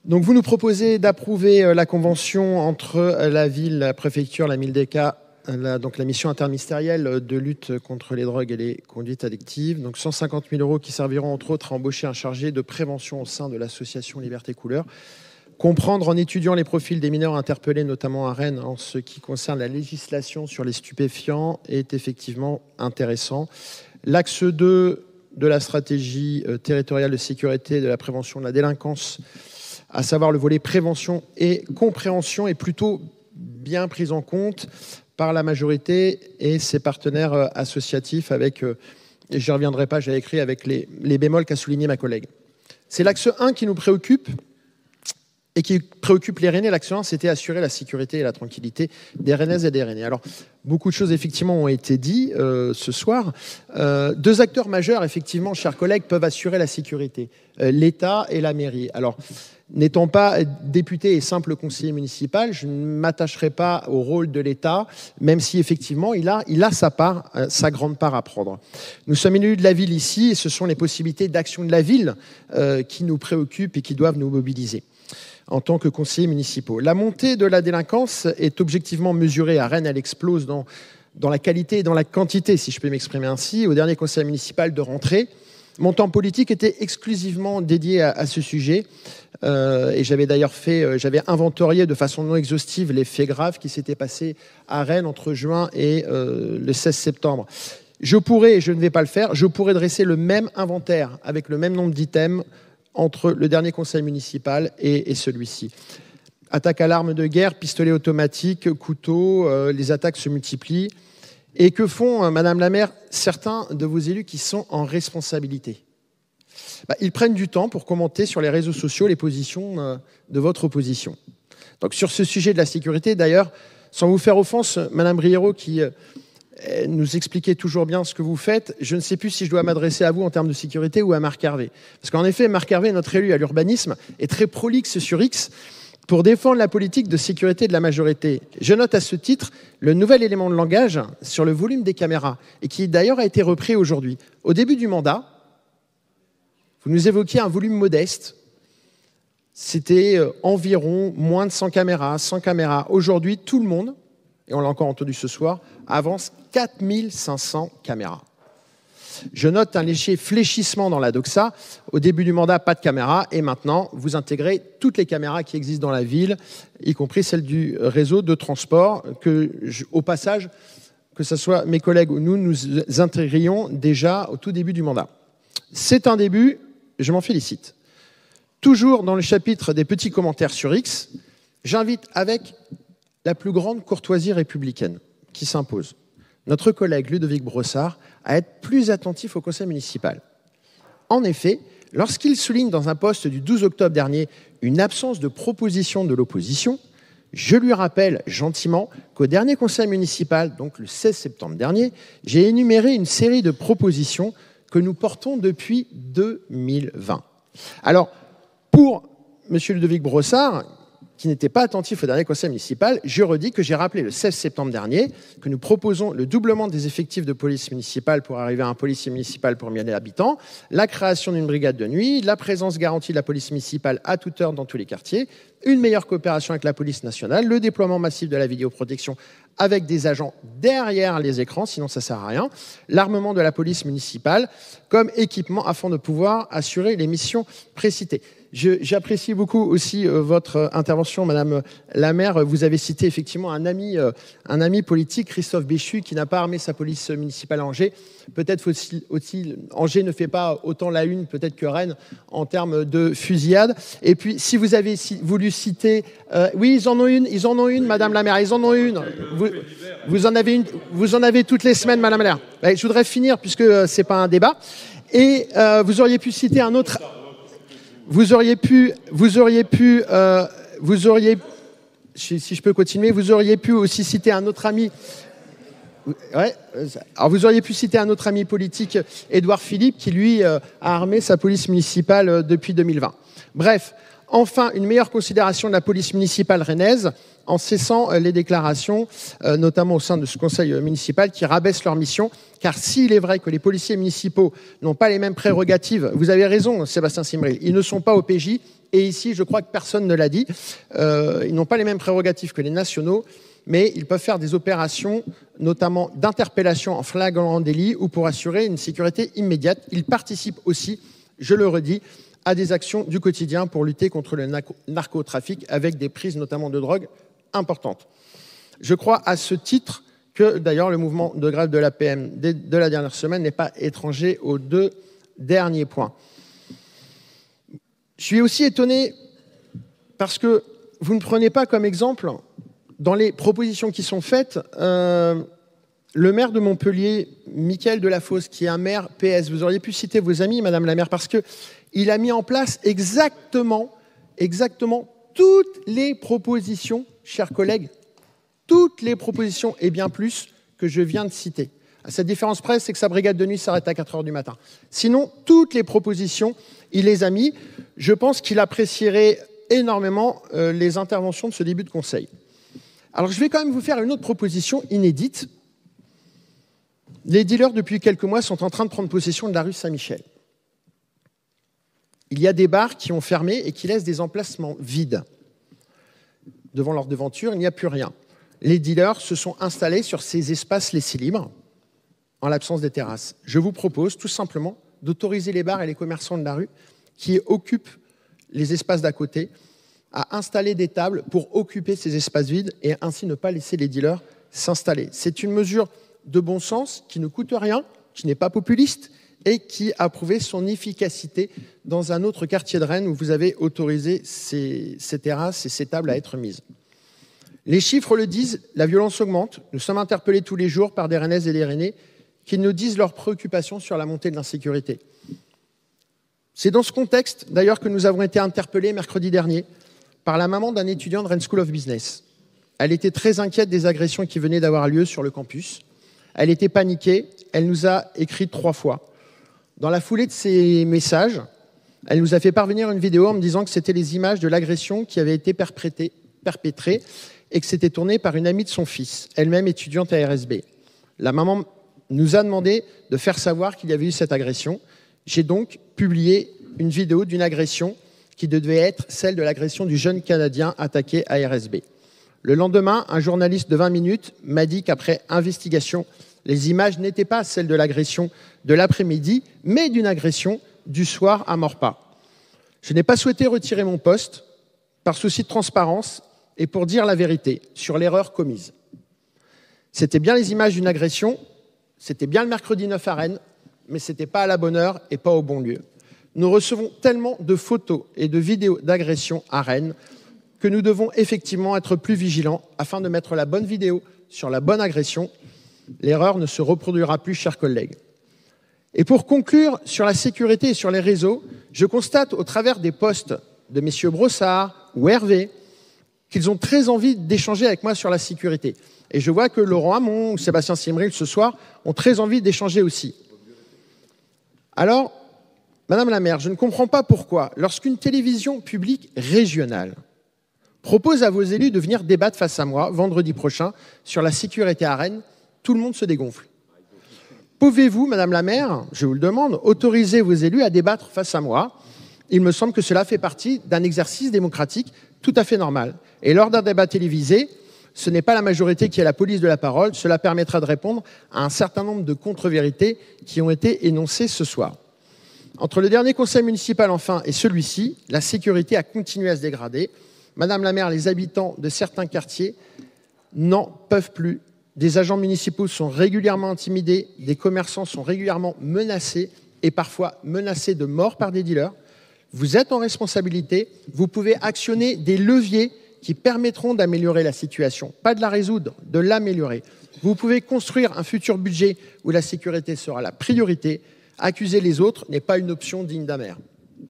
Donc, vous nous proposez d'approuver la convention entre la ville, la préfecture, la MILDECA, donc la mission interministérielle de lutte contre les drogues et les conduites addictives. Donc, 150 000 € qui serviront entre autres à embaucher un chargé de prévention au sein de l'association Liberté Couleur. Comprendre en étudiant les profils des mineurs interpellés, notamment à Rennes, en ce qui concerne la législation sur les stupéfiants, est effectivement intéressant. L'axe 2 de la stratégie territoriale de sécurité et de la prévention de la délinquance, à savoir le volet prévention et compréhension, est plutôt bien pris en compte par la majorité et ses partenaires associatifs avec, et je n'y reviendrai pas, j'ai écrit avec les bémols qu'a souligné ma collègue. C'est l'axe 1 qui nous préoccupe et qui préoccupe les Rennais. L'axe 1, c'était assurer la sécurité et la tranquillité des Rennaises et des Rennais. Alors, beaucoup de choses, effectivement, ont été dites ce soir. Deux acteurs majeurs, effectivement, chers collègues, peuvent assurer la sécurité. L'État et la mairie. Alors, n'étant pas député et simple conseiller municipal, je ne m'attacherai pas au rôle de l'État, même si, effectivement, il a sa part, sa grande part à prendre. Nous sommes élus de la ville ici, et ce sont les possibilités d'action de la ville qui nous préoccupent et qui doivent nous mobiliser en tant que conseillers municipaux. La montée de la délinquance est objectivement mesurée. À Rennes, elle explose dans la qualité et dans la quantité, si je peux m'exprimer ainsi. Au dernier conseil municipal de rentrée, mon temps politique était exclusivement dédié à ce sujet. Et j'avais d'ailleurs j'avais inventorié de façon non exhaustive les faits graves qui s'étaient passés à Rennes entre juin et le 16 septembre. Je pourrais, et je ne vais pas le faire, je pourrais dresser le même inventaire avec le même nombre d'items entre le dernier conseil municipal et celui-ci. Attaques à l'arme de guerre, pistolets automatiques, couteaux, les attaques se multiplient. Et que font, Madame la maire, certains de vos élus qui sont en responsabilité ? Ils prennent du temps pour commenter sur les réseaux sociaux les positions de votre opposition. Donc sur ce sujet de la sécurité, d'ailleurs, sans vous faire offense, Madame Briero, qui nous expliquez toujours bien ce que vous faites. Je ne sais plus si je dois m'adresser à vous en termes de sécurité ou à Marc Hervé. Parce qu'en effet, Marc Hervé, notre élu à l'urbanisme, est très prolixe sur X pour défendre la politique de sécurité de la majorité. Je note à ce titre le nouvel élément de langage sur le volume des caméras, et qui d'ailleurs a été repris aujourd'hui. Au début du mandat, vous nous évoquiez un volume modeste. C'était environ moins de 100 caméras, 100 caméras. Aujourd'hui, tout le monde, et on l'a encore entendu ce soir, avance 4500 caméras. Je note un léger fléchissement dans la doxa. Au début du mandat, pas de caméras. Et maintenant, vous intégrez toutes les caméras qui existent dans la ville, y compris celles du réseau de transport, au passage, que ce soit mes collègues ou nous intégrions déjà au tout début du mandat. C'est un début, je m'en félicite. Toujours dans le chapitre des petits commentaires sur X, j'invite avec la plus grande courtoisie républicaine qui s'impose notre collègue Ludovic Brossard à être plus attentif au conseil municipal. En effet, lorsqu'il souligne dans un post du 12 octobre dernier une absence de proposition de l'opposition, je lui rappelle gentiment qu'au dernier conseil municipal, donc le 16 septembre dernier, j'ai énuméré une série de propositions que nous portons depuis 2020. Alors, pour M. Ludovic Brossard, qui n'était pas attentif au dernier conseil municipal, je redis que j'ai rappelé le 16 septembre dernier que nous proposons le doublement des effectifs de police municipale pour arriver à un policier municipal pour 1000 habitants, la création d'une brigade de nuit, la présence garantie de la police municipale à toute heure dans tous les quartiers, une meilleure coopération avec la police nationale, le déploiement massif de la vidéoprotection avec des agents derrière les écrans, sinon ça ne sert à rien, l'armement de la police municipale comme équipement afin de pouvoir assurer les missions précitées. J'apprécie beaucoup aussi votre intervention, Madame la maire. Vous avez cité effectivement un ami politique, Christophe Béchu, qui n'a pas armé sa police municipale à Angers. Peut-être faut-il, Angers ne fait pas autant la une peut-être que Rennes en termes de fusillade. Et puis, si vous avez voulu citer... oui, ils en ont une, Madame la maire, ils en ont une. Vous en avez toutes les semaines, Madame la maire. Je voudrais finir, puisque ce n'est pas un débat. Et vous auriez pu citer un autre... Vous auriez pu, si je peux continuer, vous auriez pu aussi citer un autre ami. Ouais. Alors vous auriez pu citer un autre ami politique, Édouard Philippe, qui lui a armé sa police municipale depuis 2020. Bref, Enfin, une meilleure considération de la police municipale rennaise en cessant les déclarations, notamment au sein de ce conseil municipal, qui rabaissent leur mission. Car s'il est vrai que les policiers municipaux n'ont pas les mêmes prérogatives, vous avez raison, Sébastien Simril, ils ne sont pas OPJ, et ici, je crois que personne ne l'a dit, ils n'ont pas les mêmes prérogatives que les nationaux, mais ils peuvent faire des opérations, notamment d'interpellation en flagrant délit ou pour assurer une sécurité immédiate. Ils participent aussi, je le redis, à des actions du quotidien pour lutter contre le narcotrafic avec des prises notamment de drogue importantes. Je crois à ce titre que d'ailleurs le mouvement de grève de l'APM de la dernière semaine n'est pas étranger aux 2 derniers points. Je suis aussi étonné parce que vous ne prenez pas comme exemple, dans les propositions qui sont faites, le maire de Montpellier, Mickaël Delafosse, qui est un maire PS. Vous auriez pu citer vos amis, Madame la maire, parce qu'il a mis en place exactement toutes les propositions, chers collègues, toutes les propositions et bien plus que je viens de citer. À cette différence près, c'est que sa brigade de nuit s'arrête à 4 heures du matin. Sinon, toutes les propositions, il les a mis. Je pense qu'il apprécierait énormément les interventions de ce début de conseil. Alors, je vais quand même vous faire une autre proposition inédite. Les dealers, depuis quelques mois, sont en train de prendre possession de la rue Saint-Michel. Il y a des bars qui ont fermé et qui laissent des emplacements vides. Devant leur devanture, il n'y a plus rien. Les dealers se sont installés sur ces espaces laissés libres, en l'absence des terrasses. Je vous propose tout simplement d'autoriser les bars et les commerçants de la rue qui occupent les espaces d'à côté à installer des tables pour occuper ces espaces vides et ainsi ne pas laisser les dealers s'installer. C'est une mesure de bon sens qui ne coûte rien, qui n'est pas populiste et qui a prouvé son efficacité dans un autre quartier de Rennes où vous avez autorisé ces terrasses et ces tables à être mises. Les chiffres le disent, la violence augmente. Nous sommes interpellés tous les jours par des Rennaises et des Rennais qui nous disent leurs préoccupations sur la montée de l'insécurité. C'est dans ce contexte, d'ailleurs, que nous avons été interpellés mercredi dernier par la maman d'un étudiant de Rennes School of Business. Elle était très inquiète des agressions qui venaient d'avoir lieu sur le campus. Elle était paniquée. Elle nous a écrit 3 fois. Dans la foulée de ces messages, elle nous a fait parvenir une vidéo en me disant que c'était les images de l'agression qui avait été perpétrée et que c'était tourné par une amie de son fils, elle-même étudiante à RSB. La maman nous a demandé de faire savoir qu'il y avait eu cette agression. J'ai donc publié une vidéo d'une agression qui devait être celle de l'agression du jeune Canadien attaqué à RSB. Le lendemain, un journaliste de 20 minutes m'a dit qu'après investigation, les images n'étaient pas celles de l'agression de l'après-midi, mais d'une agression du soir à Maurepas. Je n'ai pas souhaité retirer mon poste par souci de transparence et pour dire la vérité sur l'erreur commise. C'était bien les images d'une agression, c'était bien le mercredi 9 à Rennes, mais ce n'était pas à la bonne heure et pas au bon lieu. Nous recevons tellement de photos et de vidéos d'agression à Rennes que nous devons effectivement être plus vigilants afin de mettre la bonne vidéo sur la bonne agression. L'erreur ne se reproduira plus, chers collègues. Et pour conclure sur la sécurité et sur les réseaux, je constate au travers des posts de messieurs Brossard ou Hervé qu'ils ont très envie d'échanger avec moi sur la sécurité. Et je vois que Laurent Hamon ou Sébastien Simril, ce soir, ont très envie d'échanger aussi. Alors, Madame la maire, je ne comprends pas pourquoi, lorsqu'une télévision publique régionale propose à vos élus de venir débattre face à moi vendredi prochain sur la sécurité à Rennes, tout le monde se dégonfle. Pouvez-vous, Madame la maire, je vous le demande, autoriser vos élus à débattre face à moi? Il me semble que cela fait partie d'un exercice démocratique tout à fait normal. Et lors d'un débat télévisé, ce n'est pas la majorité qui a la police de la parole, cela permettra de répondre à un certain nombre de contre-vérités qui ont été énoncées ce soir. Entre le dernier conseil municipal, enfin, et celui-ci, la sécurité a continué à se dégrader. Madame la maire, les habitants de certains quartiers n'en peuvent plus. Des agents municipaux sont régulièrement intimidés, des commerçants sont régulièrement menacés et parfois menacés de mort par des dealers. Vous êtes en responsabilité, vous pouvez actionner des leviers qui permettront d'améliorer la situation, pas de la résoudre, de l'améliorer. Vous pouvez construire un futur budget où la sécurité sera la priorité. Accuser les autres n'est pas une option digne d'un maire.